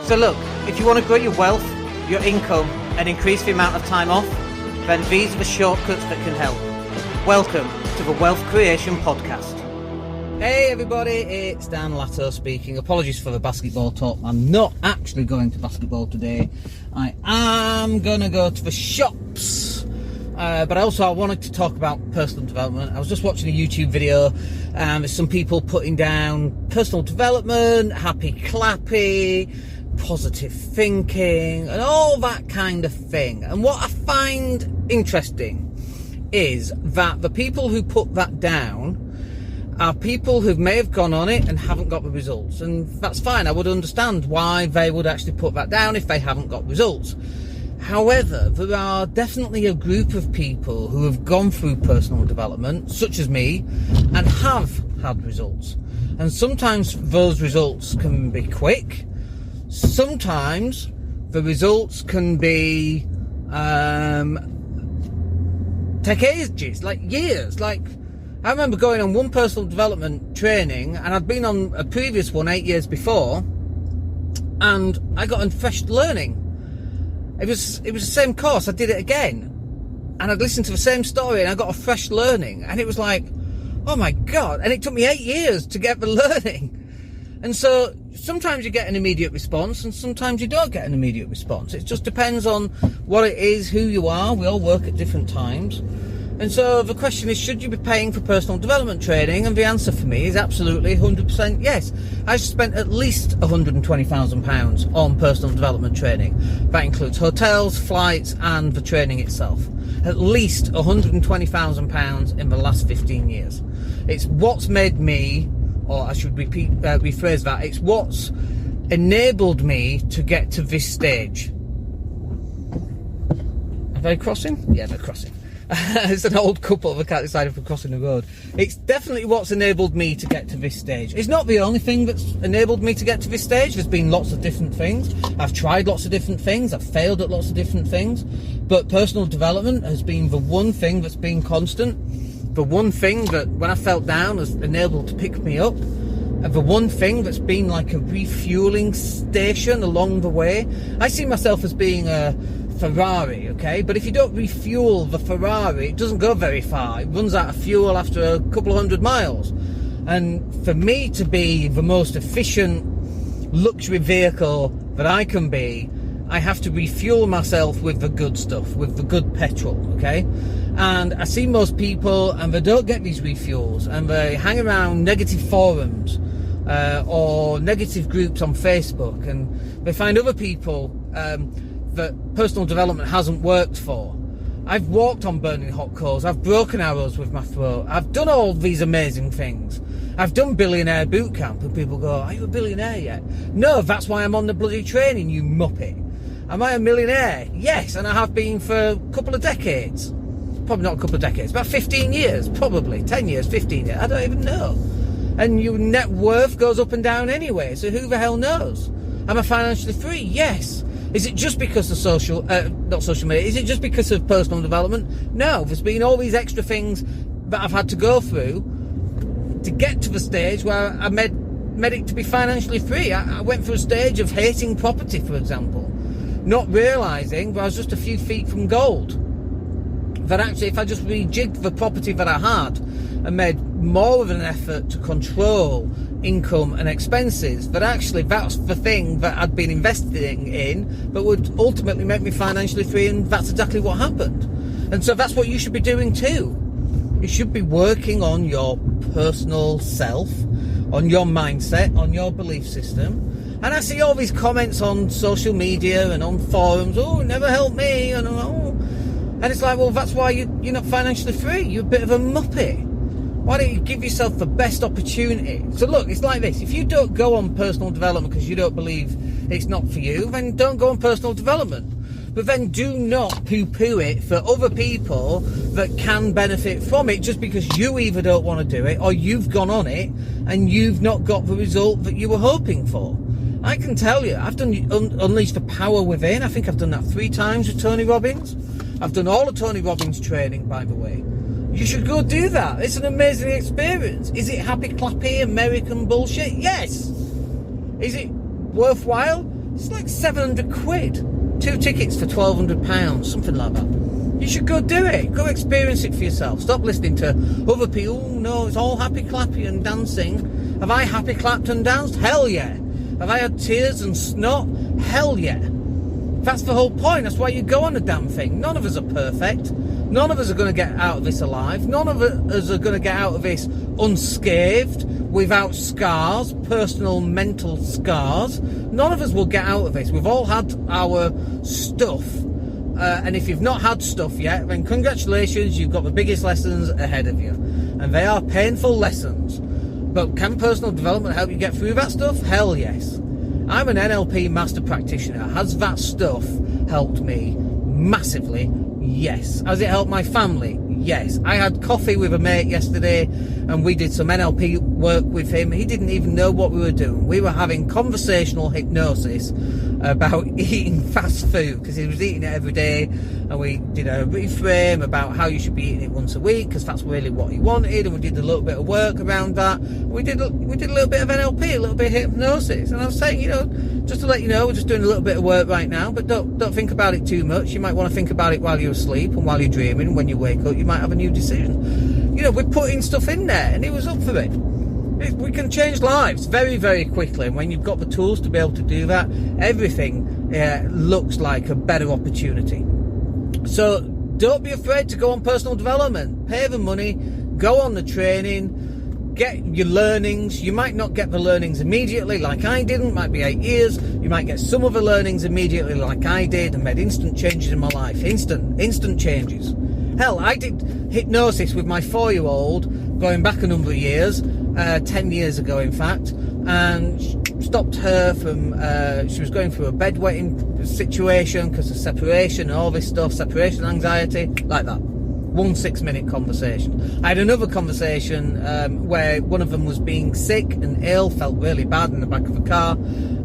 So look, if you want to grow your wealth, your income, and increase the amount of time off, then these are the shortcuts that can help. Welcome to the Wealth Creation Podcast. Hey everybody, it's Daniel Latto speaking. Apologies for the basketball talk. I'm not actually going to basketball today. I am going to go to the shops. But also I wanted to talk about personal development. I was just watching a YouTube video. There's some people putting down personal development, happy clappy, positive thinking, and all that kind of thing. And what I find interesting is that the people who put that down are people who may have gone on it and haven't got the results. And that's fine. I would understand why they would actually put that down if they haven't got results. However, there are definitely a group of people who have gone through personal development, such as me, and have had results. And sometimes those results can be quick. Sometimes the results can be take ages, like years. Like, I remember going on one personal development training, and I'd been on a previous one 8 years before, and I got a fresh learning. It was the same course. I did it again, and I'd listened to the same story, and I got a fresh learning, and it was like, oh my God. And it took me 8 years to get the learning. And so sometimes you get an immediate response, and sometimes you don't get an immediate response. It just depends on what it is, who you are. We all work at different times. And so the question is, should you be paying for personal development training? And the answer for me is absolutely 100% yes. I spent at least £120,000 on personal development training. That includes hotels, flights, and the training itself. At least £120,000 in the last 15 years. It's what's made me, or I should rephrase that, it's what's enabled me to get to this stage. Are they crossing? Yeah, they're crossing. It's an old couple that can't decide if we're crossing the road. It's definitely what's enabled me to get to this stage. It's not the only thing that's enabled me to get to this stage. There's been lots of different things. I've tried lots of different things. I've failed at lots of different things. But personal development has been the one thing that's been constant. The one thing that, when I felt down, has enabled to pick me up. And the one thing that's been like a refueling station along the way. I see myself as being a Ferrari, okay? But if you don't refuel the Ferrari, it doesn't go very far. It runs out of fuel after a couple of 100 miles. And for me to be the most efficient luxury vehicle that I can be, I have to refuel myself with the good stuff, with the good petrol, okay? And I see most people, and they don't get these refuels, and they hang around negative forums or negative groups on Facebook, and they find other people that personal development hasn't worked for. I've walked on burning hot coals. I've broken arrows with my throat. I've done all these amazing things. I've done billionaire boot camp, and people go, are you a billionaire yet? No, that's why I'm on the bloody training, you muppet. Am I a millionaire? Yes, and I have been for a couple of decades. Probably not a couple of decades, about 15 years, probably. 10 years, 15 years, I don't even know. And your net worth goes up and down anyway, so who the hell knows? Am I financially free? Yes. Is it just because of not social media, is it just because of personal development? No, there's been all these extra things that I've had to go through to get to the stage where I made it to be financially free. I went through a stage of hating property, for example, not realising that I was just a few feet from gold. That actually, if I just rejigged the property that I had and made more of an effort to control income and expenses, that actually that's the thing that I'd been investing in that would ultimately make me financially free, and that's exactly what happened. And so that's what you should be doing too. You should be working on your personal self, on your mindset, on your belief system. And I see all these comments on social media and on forums, oh, it never helped me, and and it's like, well, that's why you're not financially free. You're a bit of a muppet. Why don't you give yourself the best opportunity? So look, it's like this. If you don't go on personal development because you don't believe it's not for you, then don't go on personal development. But then do not poo-poo it for other people that can benefit from it just because you either don't want to do it or you've gone on it and you've not got the result that you were hoping for. I can tell you, I've done Unleash the Power Within. I think I've done that 3 times with Tony Robbins. I've done all of Tony Robbins' training, by the way. You should go do that. It's an amazing experience. Is it happy, clappy, American bullshit? Yes. Is it worthwhile? It's like 700 quid. 2 tickets for £1,200, something like that. You should go do it. Go experience it for yourself. Stop listening to other people. Oh no, it's all happy clappy and dancing. Have I happy clapped and danced? Hell yeah. Have I had tears and snot? Hell yeah. That's the whole point. That's why you go on a damn thing. None of us are perfect. None of us are going to get out of this alive. None of us are going to get out of this unscathed, without scars, personal mental scars. None of us will get out of this. We've all had our stuff. And if you've not had stuff yet, then congratulations, you've got the biggest lessons ahead of you. And they are painful lessons. But can personal development help you get through that stuff? Hell yes. I'm an NLP master practitioner. Has that stuff helped me massively? Yes. Has it helped my family? Yes. I had coffee with a mate yesterday and we did some NLP work with him. He didn't even know what we were doing. We were having conversational hypnosis about eating fast food because he was eating it every day, and we did a reframe about how you should be eating it once a week because that's really what he wanted, and we did a little bit of work around that. We did a little bit of NLP, a little bit of hypnosis, and I was saying, just to let you know, we're just doing a little bit of work right now, but don't think about it too much. You might want to think about it while you're asleep and while you're dreaming, and when you wake up you might have a new decision. We're putting stuff in there, and he was up for it. We can change lives very, very quickly, and when you've got the tools to be able to do that, everything looks like a better opportunity. So don't be afraid to go on personal development. Pay the money, go on the training, get your learnings. You might not get the learnings immediately like I didn't, might be 8 years. You might get some of the learnings immediately like I did and made instant changes in my life. Instant changes. Hell, I did hypnosis with my 4-year-old going back a number of years, 10 years ago in fact, and stopped her from, she was going through a bedwetting situation because of separation and all this stuff, separation anxiety, like that. 1 6-minute conversation. I had another conversation where one of them was being sick and ill, felt really bad in the back of a car.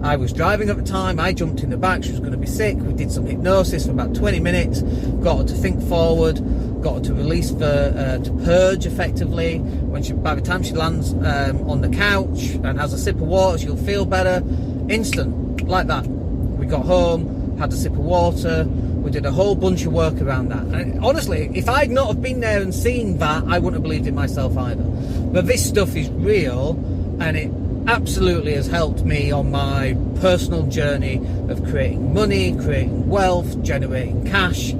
I was driving at the time, I jumped in the back, she was going to be sick. We did some hypnosis for about 20 minutes, got her to think forward, got her to release to purge effectively. By the time she lands on the couch and has a sip of water, she'll feel better. Instant, like that. We got home, had a sip of water, we did a whole bunch of work around that. And honestly, if I'd not have been there and seen that, I wouldn't have believed it myself either. But this stuff is real, and it absolutely has helped me on my personal journey of creating money, creating wealth, generating cash,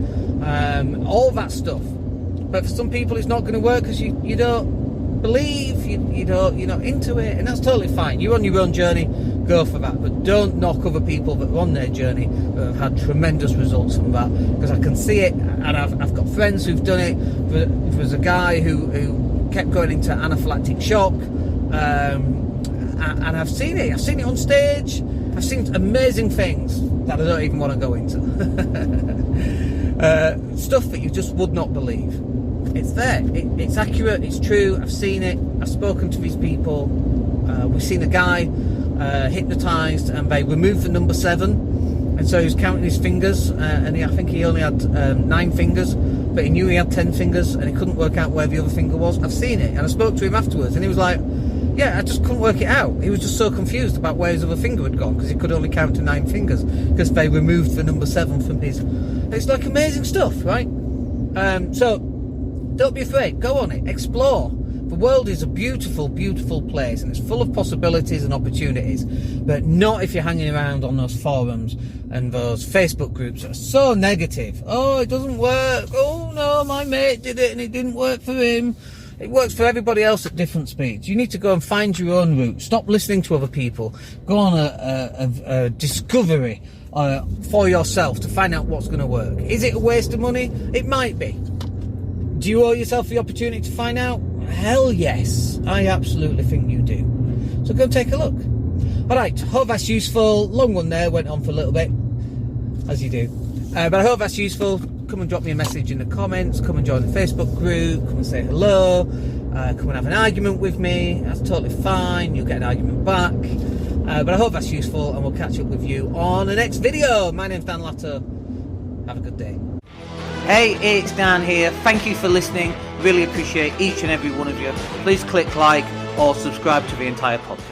all that stuff. But for some people it's not going to work because you don't believe, you're not into it, and that's totally fine. You're on your own journey, go for that, but don't knock other people that are on their journey that have had tremendous results from that, because I can see it, and I've got friends who've done it. There was a guy who kept going into anaphylactic shock, and I've seen it on stage. I've seen amazing things that I don't even want to go into. Stuff that you just would not believe. It's there, it's accurate, it's true. I've seen it, I've spoken to these people. We've seen a guy hypnotised, and they removed the number 7, and so he was counting his fingers, and I think he only had 9 fingers, but he knew he had 10 fingers, and he couldn't work out where the other finger was. I've seen it, and I spoke to him afterwards, and he was like, yeah, I just couldn't work it out. He was just so confused about where his other finger had gone, because he could only count to 9 fingers, because they removed the number 7 from his. It's like amazing stuff, right? So don't be afraid, go on it, explore. The world is a beautiful, beautiful place, and it's full of possibilities and opportunities, but not if you're hanging around on those forums and those Facebook groups that are so negative. Oh, it doesn't work. Oh no, my mate did it and it didn't work for him. It works for everybody else at different speeds. You need to go and find your own route. Stop listening to other people. Go on a discovery for yourself to find out what's going to work. Is it a waste of money? It might be. Do you owe yourself the opportunity to find out? Hell yes, I absolutely think you do. So go and take a look. Alright, hope that's useful. Long one there, went on for a little bit, as you do. But I hope that's useful. Come and drop me a message in the comments. Come and join the Facebook group. Come and say hello. Come and have an argument with me. That's totally fine. You'll get an argument back. But I hope that's useful, and we'll catch up with you on the next video. My name's Dan Latto. Have a good day. Hey, it's Dan here. Thank you for listening. Really appreciate each and every one of you. Please click like or subscribe to the entire podcast.